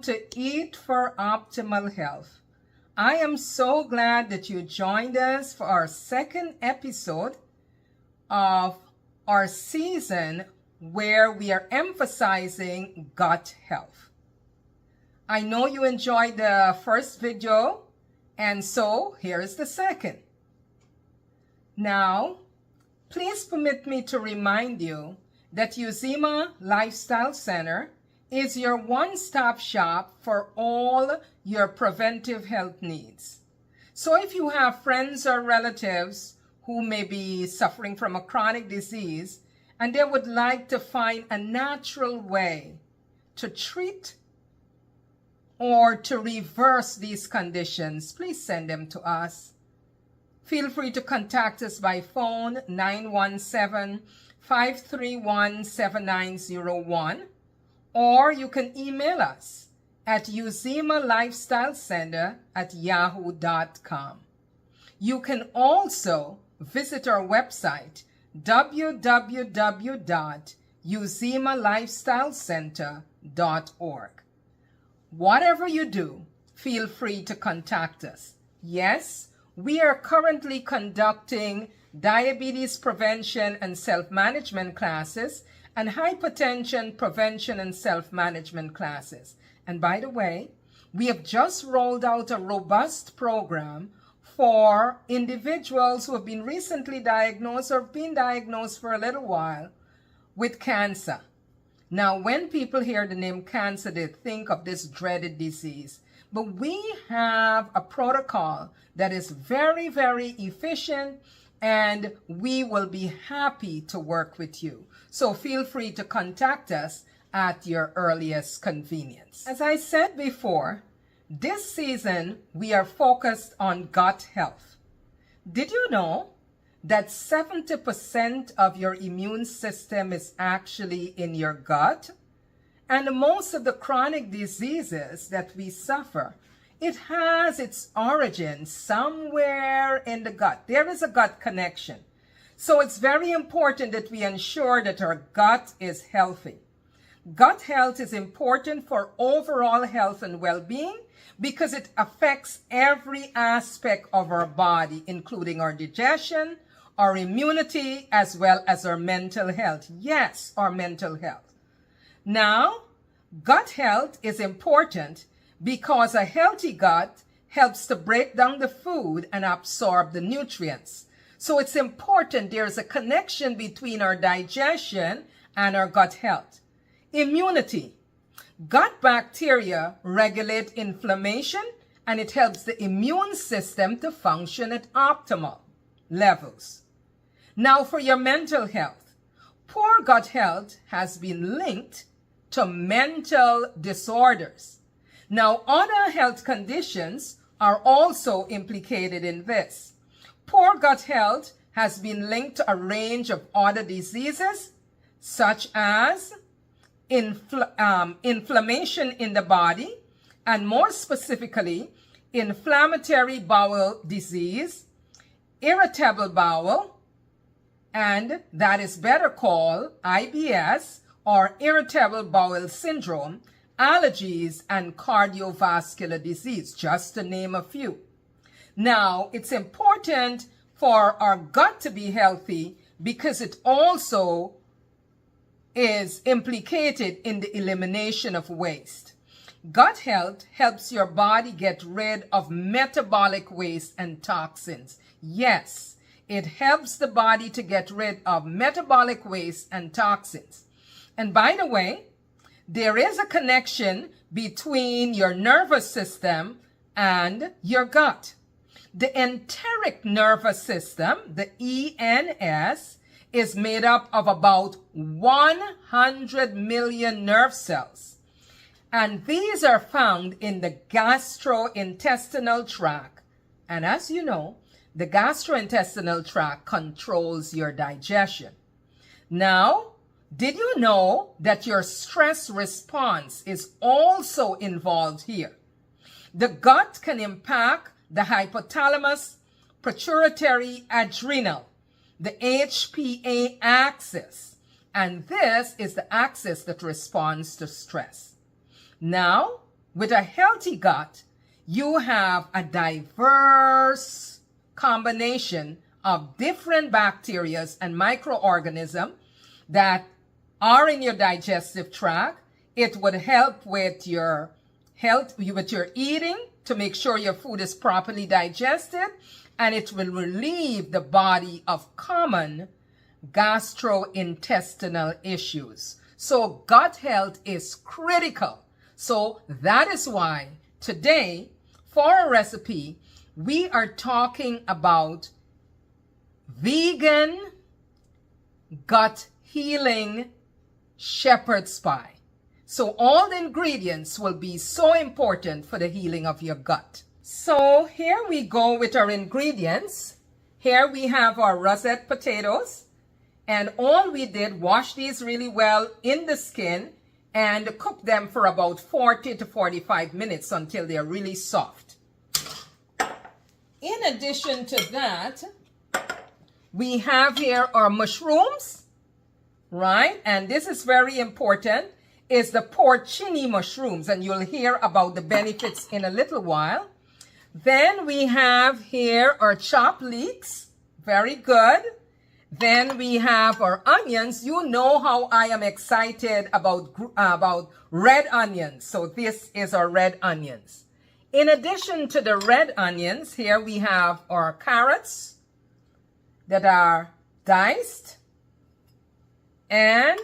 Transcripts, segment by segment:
to Eat for Optimal Health. I am so glad that you joined us for our second episode of our season where we are emphasizing gut health. I know you enjoyed the first video, and so here is the second. Now, please permit me to remind you that Uzima Lifestyle Center is your one-stop shop for all your preventive health needs. So if you have friends or relatives who may be suffering from a chronic disease and they would like to find a natural way to treat or to reverse these conditions, please send them to us. Feel free to contact us by phone 917-531-7901, or you can email us at uzimalifestylecenter@yahoo.com. You can also visit our website www.uzimalifestylecenter.org. Whatever you do, feel free to contact us. Yes, we are currently conducting diabetes prevention and self-management classes and hypertension prevention and self-management classes. And by the way, we have just rolled out a robust program for individuals who have been recently diagnosed or been diagnosed for a little while with cancer. Now, when people hear the name cancer, they think of this dreaded disease. But we have a protocol that is very, very efficient, and we will be happy to work with you. So feel free to contact us at your earliest convenience. As I said before, this season we are focused on gut health. Did you know that 70% of your immune system is actually in your gut? And most of the chronic diseases that we suffer, it has its origin somewhere in the gut. There is a gut connection. So it's very important that we ensure that our gut is healthy. Gut health is important for overall health and well-being because it affects every aspect of our body, including our digestion, our immunity, as well as our mental health. Yes, our mental health. Now, gut health is important because a healthy gut helps to break down the food and absorb the nutrients. So it's important there's a connection between our digestion and our gut health. Immunity. Gut bacteria regulate inflammation and it helps the immune system to function at optimal levels. Now for your mental health. Poor gut health has been linked to mental disorders. Now, other health conditions are also implicated in this. Poor gut health has been linked to a range of other diseases, such as inflammation in the body, and more specifically, inflammatory bowel disease, irritable bowel, and that is better called IBS, or irritable bowel syndrome, allergies, and cardiovascular disease, just to name a few. Now, it's important for our gut to be healthy because it also is implicated in the elimination of waste. Gut health helps your body get rid of metabolic waste and toxins. Yes, it helps the body to get rid of metabolic waste and toxins. And by the way, there is a connection between your nervous system and your gut. The enteric nervous system, the ENS, is made up of about 100 million nerve cells. And these are found in the gastrointestinal tract. And as you know, the gastrointestinal tract controls your digestion. Now, did you know that your stress response is also involved here? The gut can impact the hypothalamus, pituitary adrenal, the HPA axis, and this is the axis that responds to stress. Now, with a healthy gut, you have a diverse combination of different bacteria and microorganisms that are in your digestive tract. It would help with your health, with your eating, to make sure your food is properly digested, and it will relieve the body of common gastrointestinal issues. So gut health is critical. So that is why today, for a recipe, we are talking about vegan gut healing shepherd's pie. So all the ingredients will be so important for the healing of your gut. So here we go with our ingredients. Here we have our russet potatoes, and all we did, wash these really well in the skin and cook them for about 40 to 45 minutes until they're really soft. In addition to that, we have here our mushrooms, right? And this is very important, is the porcini mushrooms, and you'll hear about the benefits in a little while. Then we have here our chopped leeks, very good. Then we have our onions. You know how I am excited about red onions. So this is our red onions. In addition to the red onions, here we have our carrots that are diced. And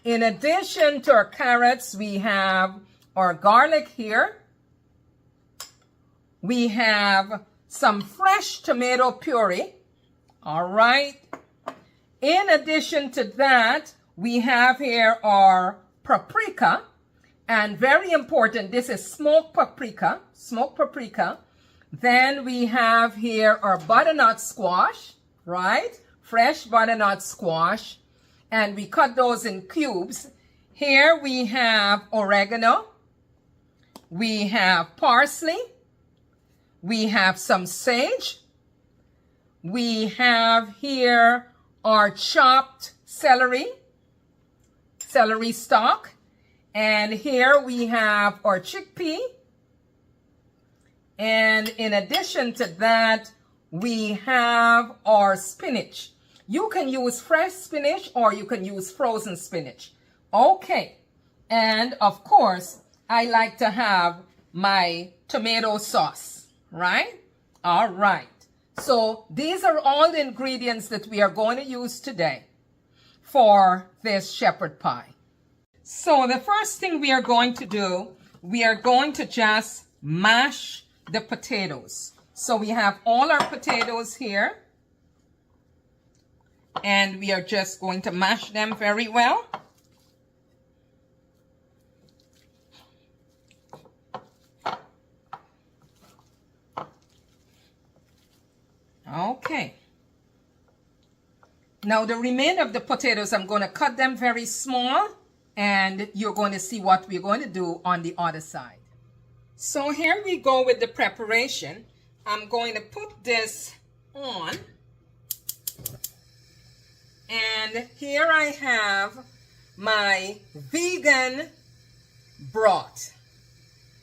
in addition to our carrots, we have our garlic here. We have some fresh tomato puree. All right. In addition to that, we have here our paprika, and very important, this is smoked paprika. Then we have here our butternut squash, right? Fresh butternut squash, and we cut those in cubes. Here we have oregano, we have parsley, we have some sage, we have here our chopped celery stalk, and here we have our chickpea, and in addition to that, we have our spinach. You can use fresh spinach or you can use frozen spinach. Okay, and of course, I like to have my tomato sauce, right? All right. So these are all the ingredients that we are going to use today for this shepherd pie. So the first thing we are going to do, we are going to just mash the potatoes. So we have all our potatoes here, and we are just going to mash them very well. Okay. Now the remainder of the potatoes, I'm going to cut them very small, and you're going to see what we're going to do on the other side. So here we go with the preparation. I'm going to put this on, and here I have my vegan broth,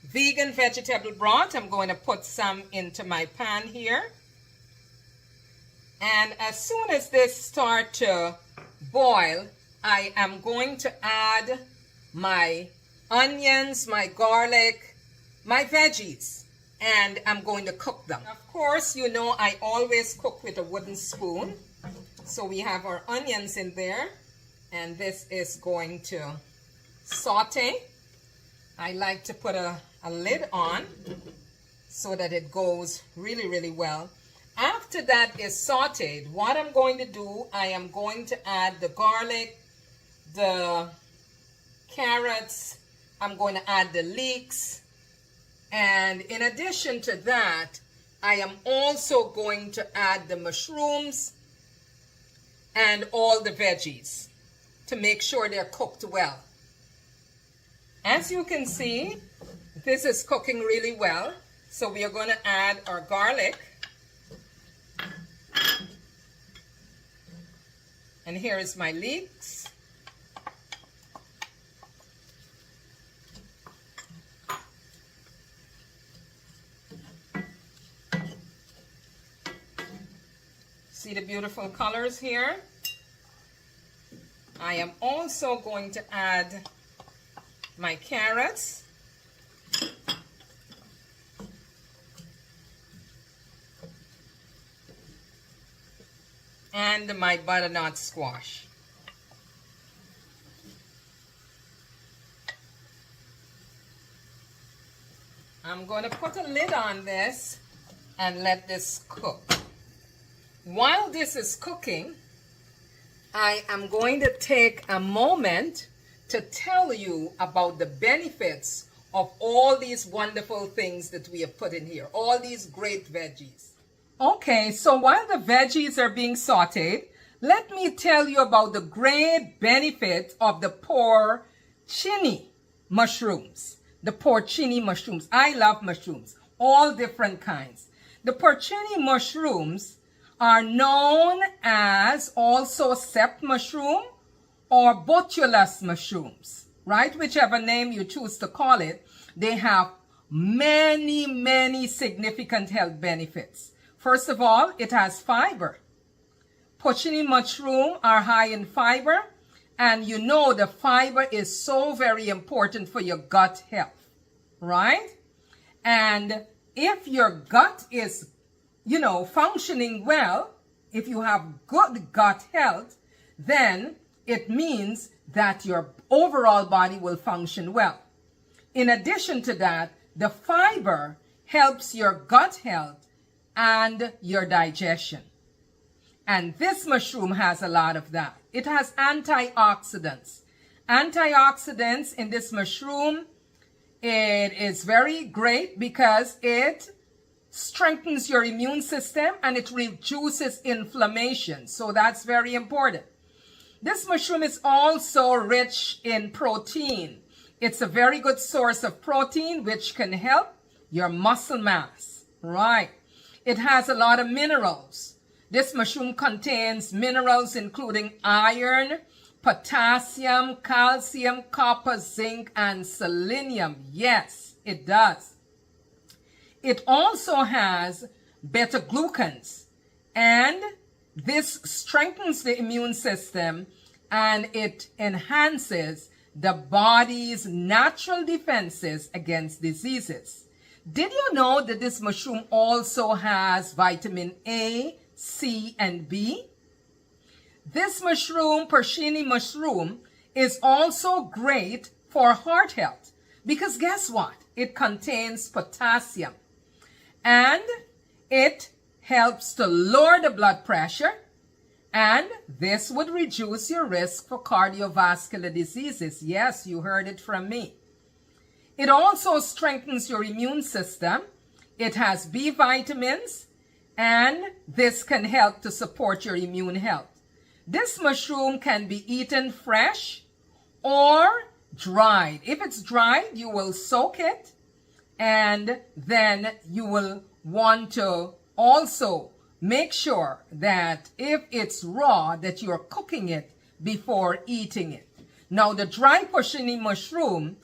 vegan vegetable broth. I'm going to put some into my pan here. And as soon as this starts to boil, I am going to add my onions, my garlic, my veggies, and I'm going to cook them. Of course, you know I always cook with a wooden spoon. So we have our onions in there, and this is going to saute. I like to put a lid on so that it goes really, really well. After that is sauteed, what I'm going to do, I am going to add the garlic, the carrots, I'm going to add the leeks, and in addition to that, I am also going to add the mushrooms and all the veggies to make sure they're cooked well. As you can see, this is cooking really well, so we are going to add our garlic. And here is my leeks. See the beautiful colors here? I am also going to add my carrots. And my butternut squash. I'm going to put a lid on this and let this cook. While this is cooking, I am going to take a moment to tell you about the benefits of all these wonderful things that we have put in here, all these great veggies. Okay, so while the veggies are being sauteed, let me tell you about the great benefit of the porcini mushrooms. The porcini mushrooms. I love mushrooms, all different kinds. The porcini mushrooms are known as also cept mushroom or botulus mushrooms, right? Whichever name you choose to call it, they have many, many significant health benefits. First of all, it has fiber. Porcini mushroom are high in fiber, and you know the fiber is so very important for your gut health, right? And if your gut is, functioning well, if you have good gut health, then it means that your overall body will function well. In addition to that, the fiber helps your gut health and your digestion. And this mushroom has a lot of that. It has antioxidants. Antioxidants in this mushroom, it is very great because it strengthens your immune system and it reduces inflammation. So that's very important. This mushroom is also rich in protein. It's a very good source of protein which can help your muscle mass, right? It has a lot of minerals. This mushroom contains minerals including iron, potassium, calcium, copper, zinc, and selenium. Yes, it does. It also has beta-glucans, and this strengthens the immune system and it enhances the body's natural defenses against diseases. Did you know that this mushroom also has vitamin A, C, and B? This mushroom, porcini mushroom, is also great for heart health because guess what? It contains potassium and it helps to lower the blood pressure, and this would reduce your risk for cardiovascular diseases. Yes, you heard it from me. It also strengthens your immune system. It has B vitamins, and this can help to support your immune health. This mushroom can be eaten fresh or dried. If it's dried, you will soak it, and then you will want to also make sure that if it's raw, that you're cooking it before eating it. Now, the dry porcini mushroom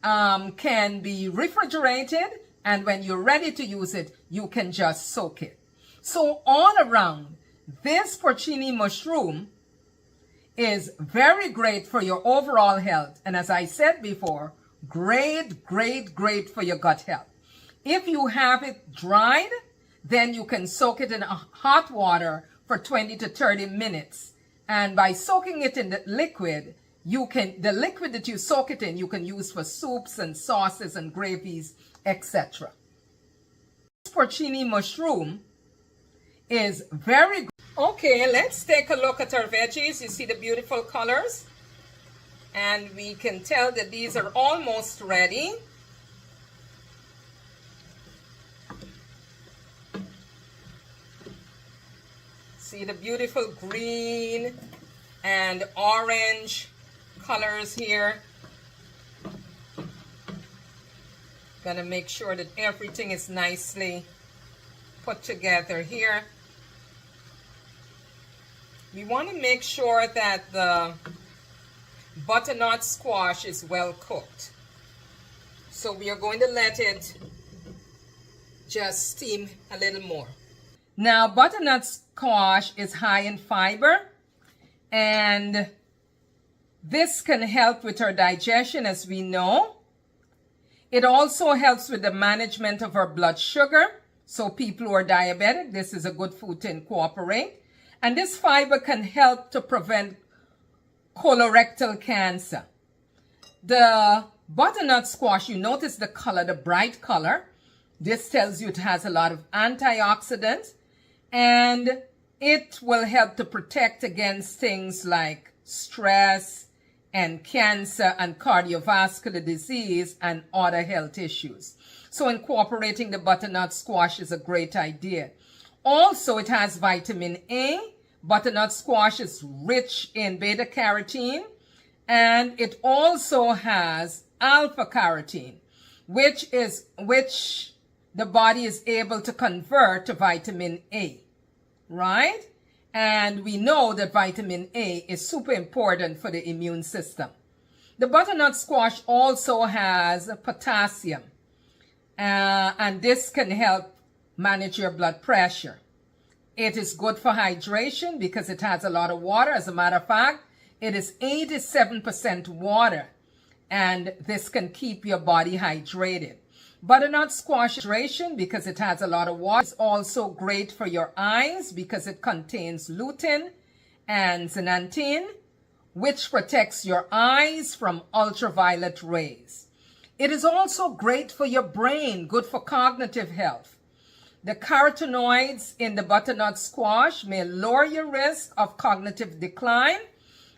can be refrigerated, and when you're ready to use it, you can just soak it. So all around, this porcini mushroom is very great for your overall health. And as I said before, great, great, great for your gut health. If you have it dried, then you can soak it in hot water for 20 to 30 minutes. And by soaking it in the liquid, the liquid that you soak it in, you can use for soups and sauces and gravies, etc. This porcini mushroom is very good. Okay, let's take a look at our veggies. You see the beautiful colors? And we can tell that these are almost ready. See the beautiful green and orange colors here. Gonna make sure that everything is nicely put together here. We want to make sure that the butternut squash is well cooked. So we are going to let it just steam a little more. Now, butternut squash is high in fiber, and this can help with our digestion, as we know. It also helps with the management of our blood sugar. So people who are diabetic, this is a good food to incorporate. And this fiber can help to prevent colorectal cancer. The butternut squash, you notice the color, the bright color. This tells you it has a lot of antioxidants, and it will help to protect against things like stress and cancer and cardiovascular disease and other health issues. So incorporating the butternut squash is a great idea. Also, it has vitamin A. Butternut squash is rich in beta carotene, and it also has alpha carotene, which the body is able to convert to vitamin A, right? And we know that vitamin A is super important for the immune system. The butternut squash also has potassium, and this can help manage your blood pressure. It is good for hydration because it has a lot of water. As a matter of fact, it is 87% water, and this can keep your body hydrated. Butternut squash hydration because it has a lot of water. It's also great for your eyes because it contains lutein and zeaxanthin, which protects your eyes from ultraviolet rays. It is also great for your brain, good for cognitive health. The carotenoids in the butternut squash may lower your risk of cognitive decline.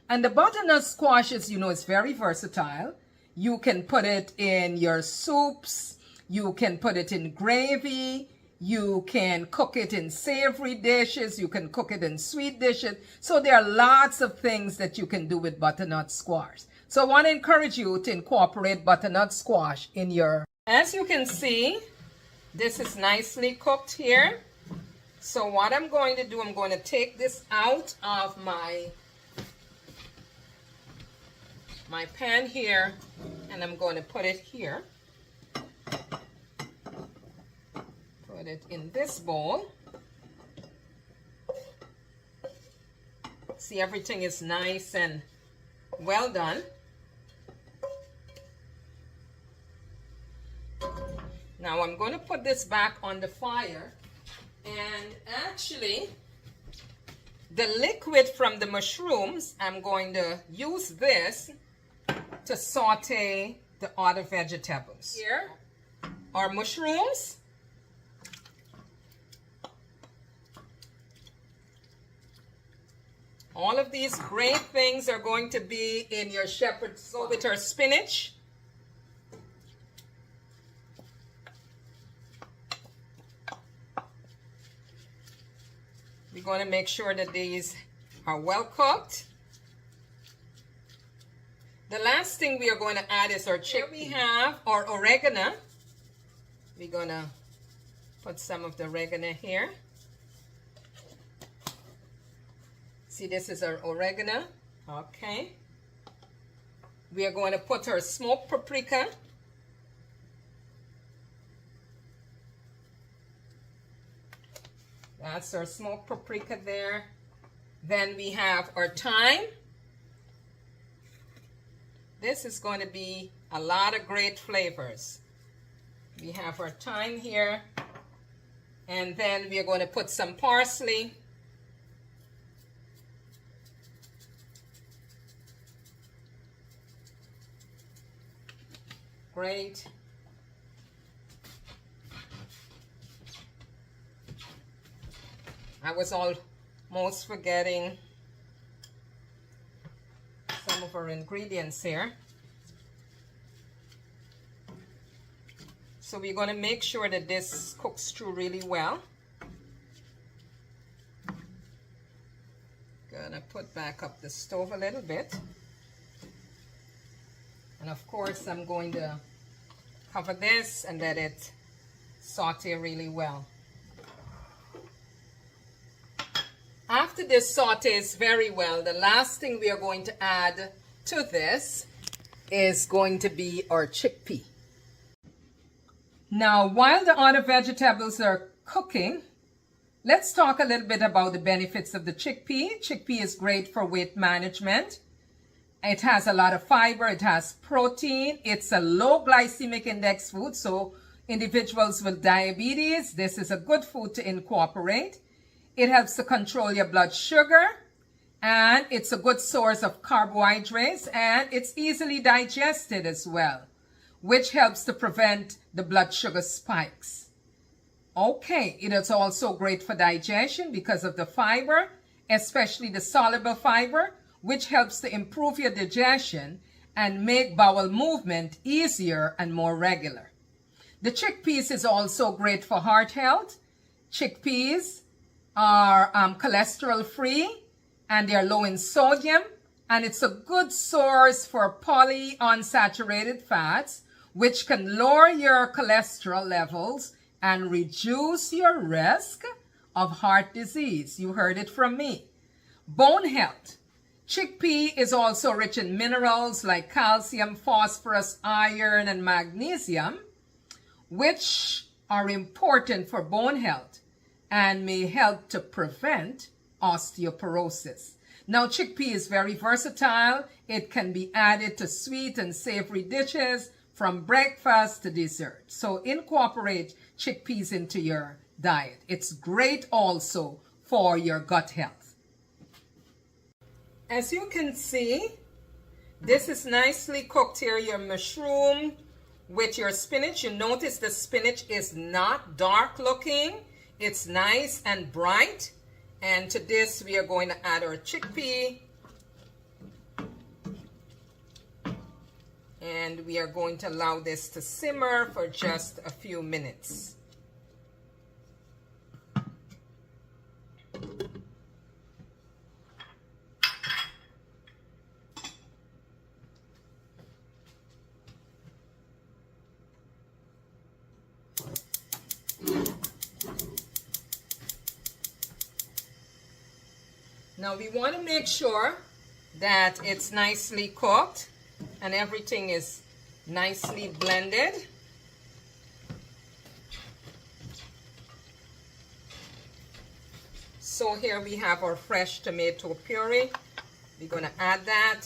And the butternut squash is, is very versatile. You can put it in your soups. You can put it in gravy. You can cook it in savory dishes. You can cook it in sweet dishes. So there are lots of things that you can do with butternut squash. So I want to encourage you to incorporate butternut squash in your... As you can see, this is nicely cooked here. So what I'm going to do, I'm going to take this out of my pan here, and I'm going to put it here. Put it in this bowl. See, everything is nice and well done. Now I'm going to put this back on the fire, and actually the liquid from the mushrooms, I'm going to use this to saute the other vegetables. Here are mushrooms. All of these great things are going to be in your shepherd's sauce. With our spinach. We're going to make sure that these are well cooked. The last thing we are going to add is our chickpea. We have our oregano. We're going to put some of the oregano here. See, this is our oregano. Okay. We are going to put our smoked paprika. That's our smoked paprika there. Then we have our thyme. This is going to be a lot of great flavors. We have our thyme here. And then we are going to put some parsley. Great. I was almost forgetting some of our ingredients here. So we're going to make sure that this cooks through really well. Gonna put back up the stove a little bit. And of course, I'm going to cover this and let it saute really well. After this sautés very well, the last thing we are going to add to this is going to be our chickpea. Now, while the other vegetables are cooking, Let's talk a little bit about the benefits of the chickpea. Chickpea is great for weight management. It has a lot of fiber. It has protein. It's a low glycemic index food. So individuals with diabetes, this is a good food to incorporate. It helps to control your blood sugar. And it's a good source of carbohydrates. And it's easily digested as well, which helps to prevent the blood sugar spikes. Okay, it is also great for digestion because of the fiber, especially the soluble fiber, which helps to improve your digestion and make bowel movement easier and more regular. The chickpeas is also great for heart health. Chickpeas are cholesterol free and they're low in sodium, and it's a good source for polyunsaturated fats, which can lower your cholesterol levels and reduce your risk of heart disease. You heard it from me. Bone health. Chickpea is also rich in minerals like calcium, phosphorus, iron, and magnesium, which are important for bone health and may help to prevent osteoporosis. Now, chickpea is very versatile. It can be added to sweet and savory dishes from breakfast to dessert. So incorporate chickpeas into your diet. It's great also for your gut health. As you can see, this is nicely cooked here, your mushroom with your spinach. You notice the spinach is not dark looking. It's nice and bright. And to this, we are going to add our chickpea. And we are going to allow this to simmer for just a few minutes. Now we want to make sure that it's nicely cooked and everything is nicely blended. So here we have our fresh tomato puree. We're going to add that.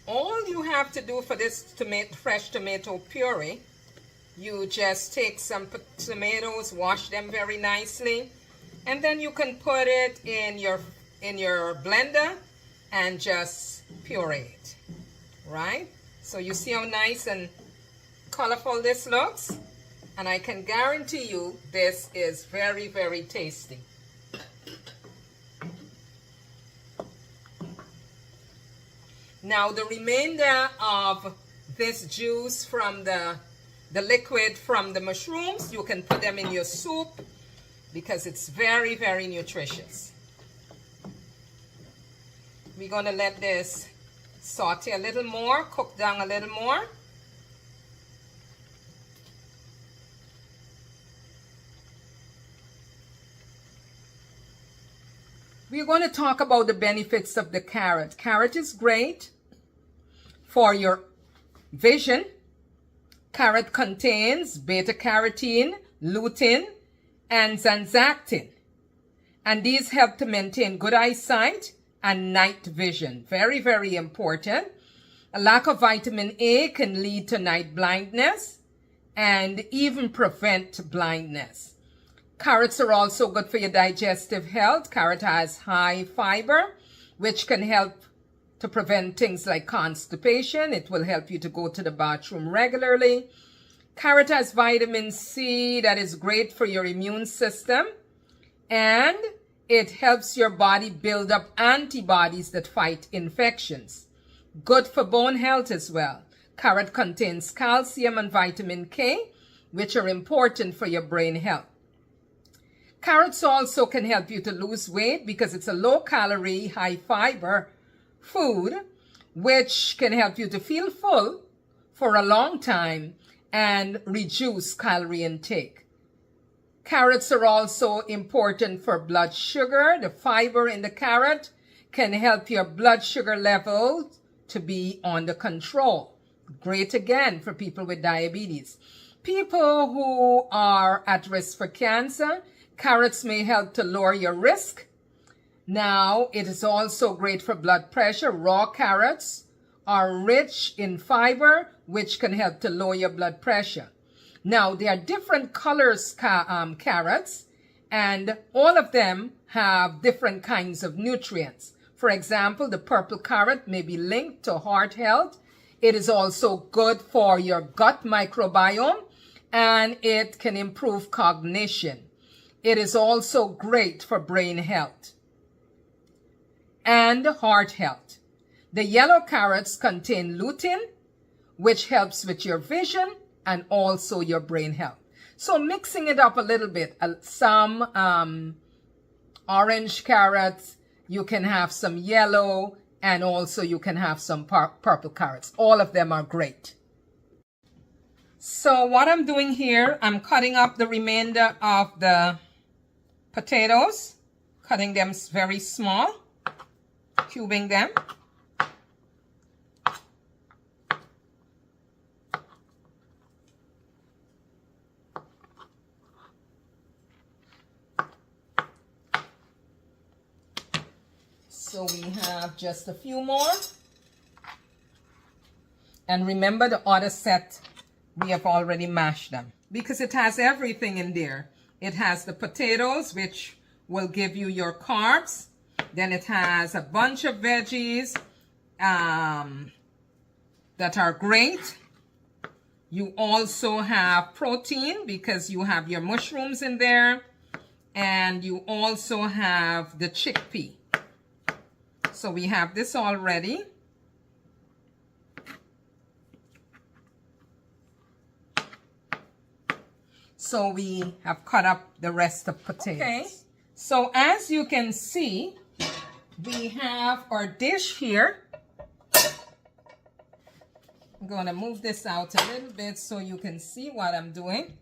All you have to do for this fresh tomato puree, you just take some tomatoes, wash them very nicely, and then you can put it in your blender and just puree it, right? So you see how nice and colorful this looks? And I can guarantee you this is very, very tasty. Now the remainder of this juice from the liquid from the mushrooms, you can put them in your soup because it's very, very nutritious. We're going to let this saute a little more, cook down a little more. We're going to talk about the benefits of the carrot. Carrot is great for your vision. Carrot contains beta-carotene, lutein, and zeaxanthin. And these help to maintain good eyesight and night vision. Very, very important. A lack of vitamin A can lead to night blindness and even prevent blindness. Carrots are also good for your digestive health. Carrot has high fiber, which can help to prevent things like constipation. It will help you to go to the bathroom regularly. Carrot has vitamin C that is great for your immune system. And it helps your body build up antibodies that fight infections. Good for bone health as well. Carrot contains calcium and vitamin K, which are important for your brain health. Carrots also can help you to lose weight because it's a low-calorie, high-fiber food, which can help you to feel full for a long time and reduce calorie intake. Carrots are also important for blood sugar. The fiber in the carrot can help your blood sugar level to be under control. Great again for people with diabetes. people who are at risk for cancer, carrots may help to lower your risk. Now, it is also great for blood pressure. Raw carrots are rich in fiber, which can help to lower your blood pressure. Now, there are different colors carrots, and all of them have different kinds of nutrients. For example, the purple carrot may be linked to heart health. It is also good for your gut microbiome, and it can improve cognition. It is also great for brain health and heart health. The yellow carrots contain lutein, which helps with your vision and also your brain health. So mixing it up a little bit, some orange carrots, you can have some yellow, and also you can have some purple carrots. All of them are great. So what I'm doing here, I'm cutting up the remainder of the potatoes, cutting them very small, cubing them. So we have just a few more. And remember, the other set, we have already mashed them because it has everything in there. It has the potatoes, which will give you your carbs. Then it has a bunch of veggies that are great. You also have protein because you have your mushrooms in there. And you also have the chickpea. So we have this already. So we have cut up the rest of potatoes. Okay. So as you can see, we have our dish here. I'm going to move this out a little bit so you can see what I'm doing.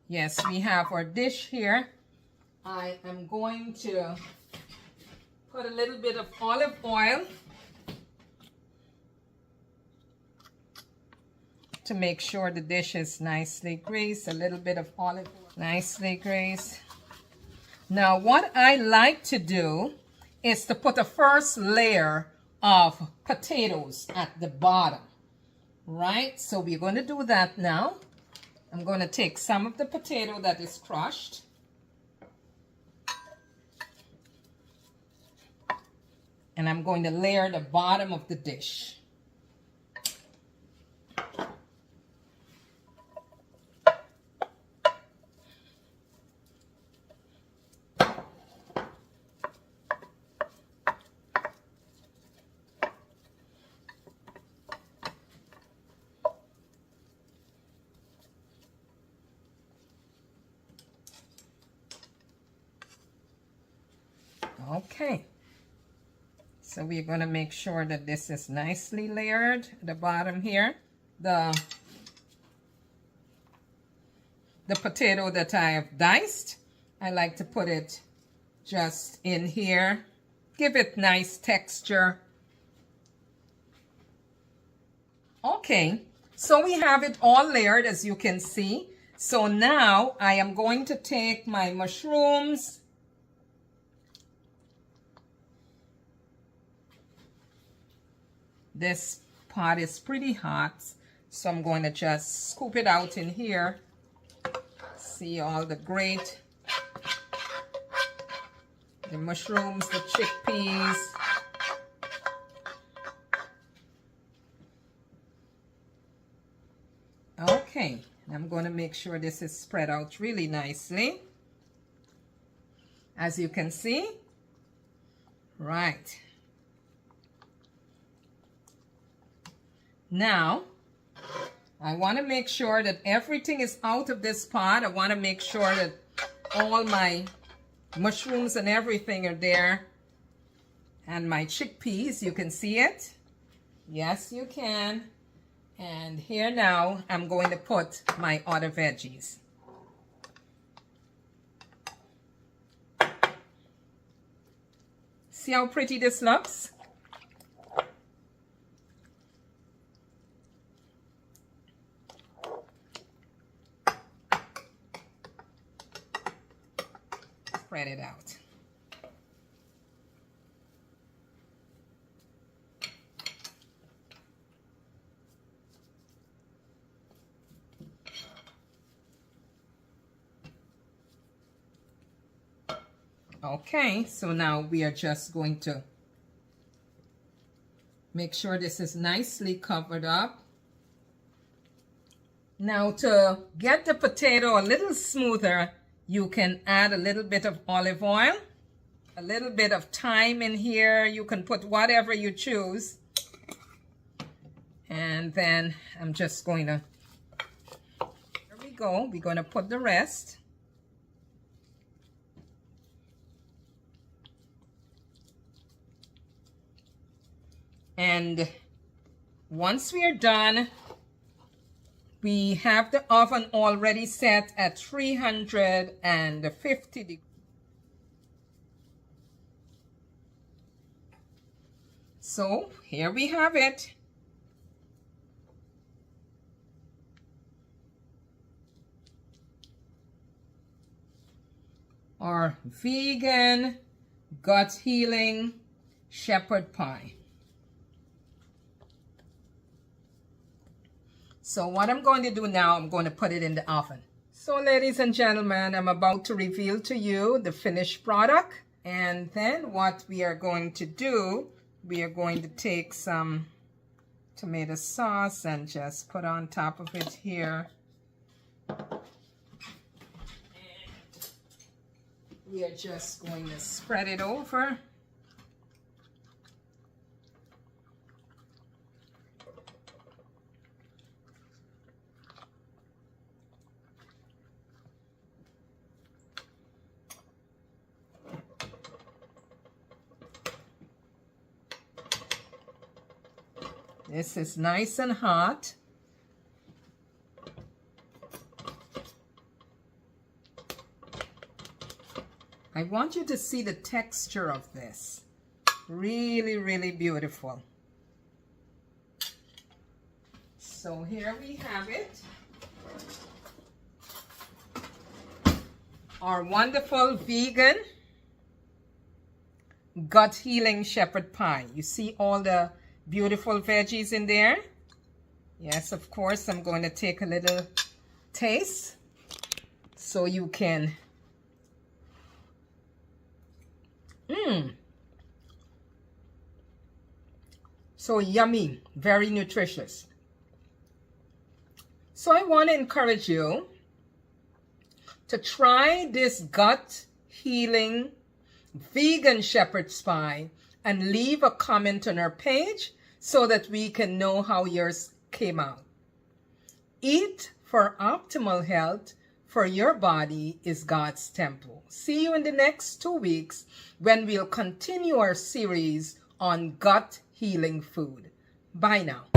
Yes, we have our dish here. I am going to put a little bit of olive oil to make sure the dish is nicely greased. A little bit of olive oil, nicely greased. Now, what I like to do is to put a first layer of potatoes at the bottom, right? So we're going to do that now. I'm going to take some of the potato that is crushed. And I'm going to layer the bottom of the dish. Okay. So we're going to make sure that this is nicely layered at the bottom here. The potato that I have diced, I like to put it just in here. Give it nice texture. Okay, so we have it all layered, as you can see. So now I am going to take my mushrooms. This pot is pretty hot, so I'm going to just scoop it out in here. See all the great, the mushrooms, the chickpeas. Okay, I'm going to make sure this is spread out really nicely. As you can see, right. Now, I want to make sure that everything is out of this pot. I want to make sure that all my mushrooms and everything are there. And my chickpeas, you can see it. Yes, you can. And here now, I'm going to put my other veggies. See how pretty this looks? spread it out. Okay, so now we are just going to make sure this is nicely covered up. Now to get the potato a little smoother, you can add a little bit of olive oil, a little bit of thyme in here. You can put whatever you choose. And then I'm just going to, there we go. We're going to put the rest. And once we are done, we have the oven already set at 350 degrees. So here we have it. Our vegan gut healing shepherd pie. So what I'm going to do now, I'm going to put it in the oven. So ladies and gentlemen, I'm about to reveal to you the finished product. And then what we are going to do, we are going to take some tomato sauce and just put on top of it here. And we are just going to spread it over. This is nice and hot. I want you to see the texture of this. Really, really beautiful. So here we have it. Our wonderful vegan gut healing shepherd pie. You see all the beautiful veggies in there. Yes, of course, I'm going to take a little taste so you can. So yummy, very nutritious. So I want to encourage you to try this gut healing vegan shepherd's pie and leave a comment on our page so that we can know how yours came out. Eat for optimal health, for your body is God's temple. See you in the next 2 weeks when we'll continue our series on gut healing food. Bye now.